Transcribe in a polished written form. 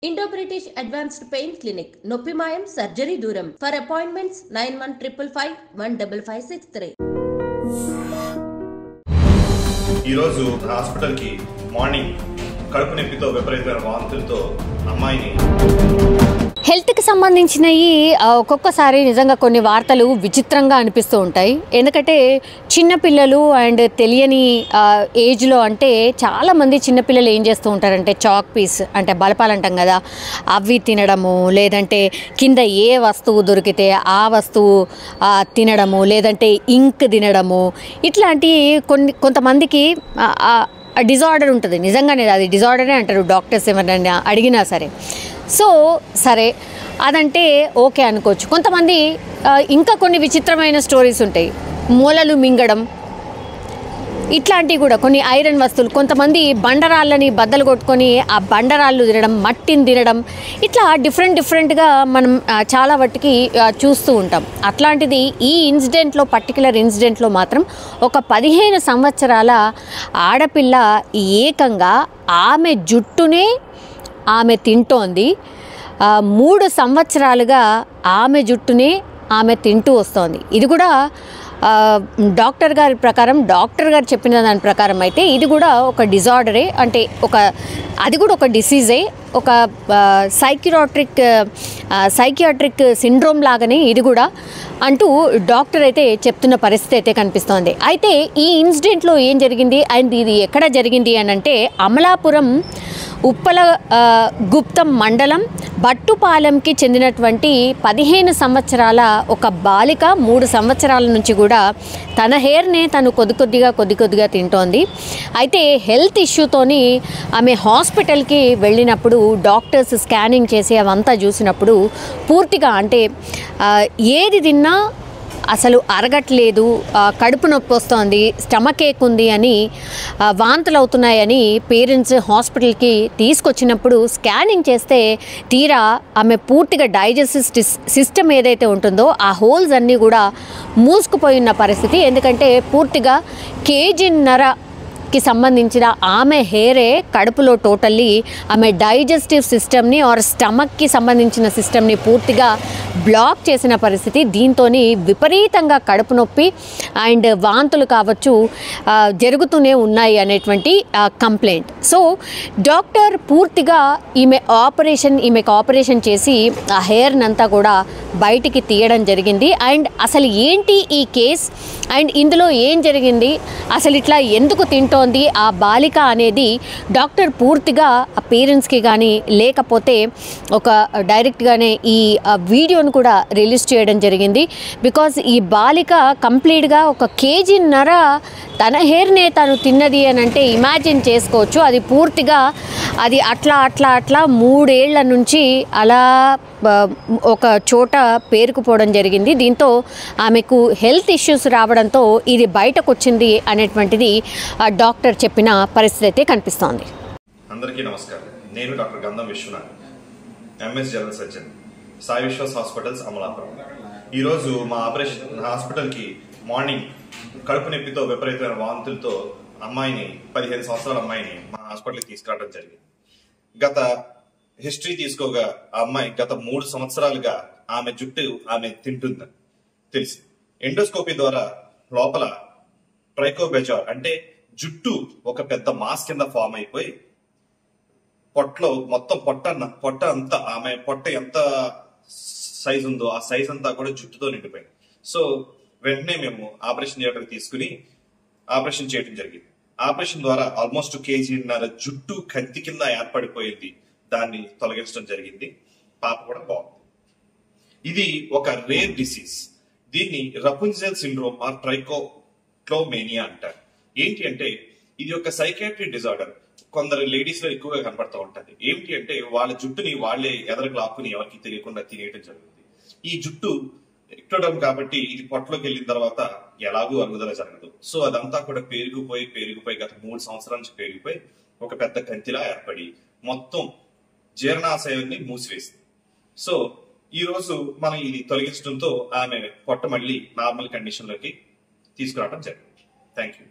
Indo-British Advanced Pain Clinic, Noppimayam, Surgery Duram. For appointments, 9155515563. ఈరోజు హాస్పిటల్కి morning కడుపు నొప్పితో విపరీతమైన వాంతులతో అమ్మాయిని హెల్త్ కి సంబంధించినవి ఒక్కొక్కసారి నిజంగా కొన్ని వార్తలు విచిత్రంగా అనిపిస్తూ ఉంటాయి. ఎందుకంటే చిన్నపిల్లలు అండ్ తెలియని ఏజ్లో అంటే చాలామంది చిన్నపిల్లలు ఏం చేస్తూ ఉంటారంటే చాక్ పీస్ అంటే బలపాలు అంటాం కదా, అవి తినడము, లేదంటే కింద ఏ వస్తువు దొరికితే ఆ వస్తువు తినడము, లేదంటే ఇంక్ తినడము, ఇట్లాంటి కొంతమందికి డిజార్డర్ ఉంటుంది. నిజంగానే అది డిజార్డరే అంటారు డాక్టర్స్ ఎవరైనా అడిగినా సరే. సరే అదంటే ఓకే అనుకోవచ్చు. కొంతమంది ఇంకా కొన్ని విచిత్రమైన స్టోరీస్ ఉంటాయి. మూలలు మింగడం, ఇట్లాంటివి కూడా కొన్ని ఐరన్ వస్తువులు, కొంతమంది బండరాళ్ళని బద్దలు కొట్టుకొని ఆ బండరాళ్ళు తినడం, మట్టిని తినడం, ఇట్లా డిఫరెంట్గా మనం చాలా వాటికి చూస్తూ ఉంటాం. అట్లాంటిది ఈ పర్టికులర్ ఇన్సిడెంట్లో మాత్రం ఒక 15 సంవత్సరాల ఆడపిల్ల ఏకంగా ఆమె జుట్టునే ఆమె తింటోంది. 3 సంవత్సరాలుగా ఆమె జుట్టునే ఆమె తింటూ వస్తోంది. ఇది కూడా డాక్టర్ గారి చెప్పిన దాని ప్రకారం అయితే ఇది కూడా ఒక డిజార్డరే, అంటే అది కూడా ఒక డిసీజే, ఒక సైకియాట్రిక్ సిండ్రోమ్ లాగానే ఇది కూడా అంటూ డాక్టర్ అయితే చెప్తున్న పరిస్థితి అయితే కనిపిస్తోంది. అయితే ఈ ఇన్సిడెంట్లో ఏం జరిగింది అండ్ ఇది ఎక్కడ జరిగింది అని అంటే అమలాపురం ఉప్పల గుప్తం మండలం బట్టుపాలెంకి చెందినటువంటి 15 సంవత్సరాల ఒక బాలిక 3 సంవత్సరాల నుంచి కూడా తన హెయిర్నే తను కొద్దిగా తింటోంది. అయితే హెల్త్ ఇష్యూతోని ఆమె హాస్పిటల్కి వెళ్ళినప్పుడు డాక్టర్స్ స్కానింగ్ చేసి అవంతా చూసినప్పుడు పూర్తిగా అంటే ఏది తిన్నా అసలు అరగట్లేదు, కడుపు నొప్పి వస్తోంది, స్టమక్ ఏక్ ఉంది అని, వాంతులు అవుతున్నాయని పేరెంట్స్ హాస్పిటల్కి తీసుకొచ్చినప్పుడు స్కానింగ్ చేస్తే తీరా ఆమె పూర్తిగా డైజెస్టివ్ సిస్టమ్ ఏదైతే ఉంటుందో ఆ హోల్స్ అన్నీ కూడా మూసుకుపోయిన పరిస్థితి. ఎందుకంటే పూర్తిగా 1.5 kg సంబంధించిన ఆమె హెయిరే కడుపులో టోటల్లీ ఆమె డైజెస్టివ్ సిస్టమ్ని ఆర్ స్టమక్కి సంబంధించిన సిస్టమ్ని పూర్తిగా బ్లాక్ చేసిన పరిస్థితి. దీంతో విపరీతంగా కడుపు నొప్పి అండ్ వాంతులు కావచ్చు జరుగుతూనే ఉన్నాయి అనేటువంటి కంప్లైంట్. డాక్టర్ పూర్తిగా ఈమెకు ఆపరేషన్ చేసి ఆ హెయిర్ని అంతా కూడా బయటికి తీయడం జరిగింది. అండ్ అసలు ఏంటి ఈ కేస్ అండ్ ఇందులో ఏం జరిగింది, అసలు ఇట్లా ఎందుకు తింటోంది ఆ బాలిక అనేది డాక్టర్ పూర్తిగా ఆ పేరెంట్స్కి కానీ లేకపోతే ఒక డైరెక్ట్గానే ఈ వీడియోను కూడా రిలీజ్ చేయడం జరిగింది. బికాజ్ ఈ బాలిక కంప్లీట్గా 1.5 kg తన హెయిర్నే తను తిన్నది అని అంటే ఇమాజిన్ చేసుకోవచ్చు. అది పూర్తిగా అది అట్లా 3 ఏళ్ల నుంచి అలా ఒక చోట పేరుకుపోవడం జరిగింది. దీంతో ఆమెకు హెల్త్ ఇష్యూస్ రావడంతో ఇది బయటకు వచ్చింది అనేటువంటిది డాక్టర్ చెప్పిన పరిస్థితి అయితే కనిపిస్తోంది. అందరికీ నమస్కారం. నేను doctor Gandham Vishwanath, MS general surgeon, Sai Vishwas hospitals Amalapuram. ఈరోజు మా ఆపరేషన్ హాస్పిటల్కి మార్నింగ్ కడుపు నొప్పితో విపరీతమైన వాంతులతో 15 సంవత్సరాల అమ్మాయిని మా హాస్పిటల్కి తీసుకురావడం జరిగింది. గత హిస్టరీ తీసుకోగా ఆ అమ్మాయి గత 3 సంవత్సరాలుగా ఆమె జుట్టు ఆమె తింటుందని తెలిసి ఎండోస్కోపీ ద్వారా లోపల ట్రైకోబెజార్ అంటే జుట్టు ఒక పెద్ద మాస్ కింద ఫామ్ అయిపోయి పొట్టలో మొత్తం పొట్ట అంతా ఆమె పొట్ట ఎంత సైజ్ ఉందో ఆ సైజ్ అంతా కూడా జుట్టుతో నిండిపోయింది. వెంటనే మేము ఆపరేషన్ థియేటర్కి తీసుకుని ఆపరేషన్ చేయడం జరిగింది. ఆపరేషన్ ద్వారా ఆల్మోస్ట్ 1.5 kg జుట్టు కంతి కింద ఏర్పడిపోయింది. దాన్ని తొలగించడం జరిగింది. పాప కూడా బాగుంది. ఇది ఒక రేర్ డిసీజ్. దీన్ని రపుంజెల్ సిండ్రోమ్ ఆర్ ట్రైకోక్లోమేనియా అంటారు. ఏంటి అంటే ఇది ఒక సైకాట్రిక్ డిజార్డర్. కొందరు లేడీస్ లో ఎక్కువగా కనపడుతూ ఉంటది. ఏంటి అంటే వాళ్ళ జుట్టుని వాళ్లే ఎదరకు లాక్కుని ఎవరికి తెలియకుండా తినేయడం జరుగుతుంది. ఈ జుట్టు ఎక్టోడమ్ కాబట్టి ఇది పొట్టలోకి వెళ్ళిన తర్వాత ఎలాగూ అరుగుదల జరగదు. అదంతా కూడా పేరుకుపోయి గత 3 సంవత్సరాల నుంచి పేరుకుపోయి ఒక పెద్ద కంతిలా ఏర్పడి మొత్తం జీర్ణాశయాన్ని మూసివేసింది. ఈ రోజు మనం ఇది తొలగించడంతో ఆమె పొట్ట మళ్ళీ నార్మల్ కండిషన్ లోకి తీసుకురావడం జరిగింది. Thank you.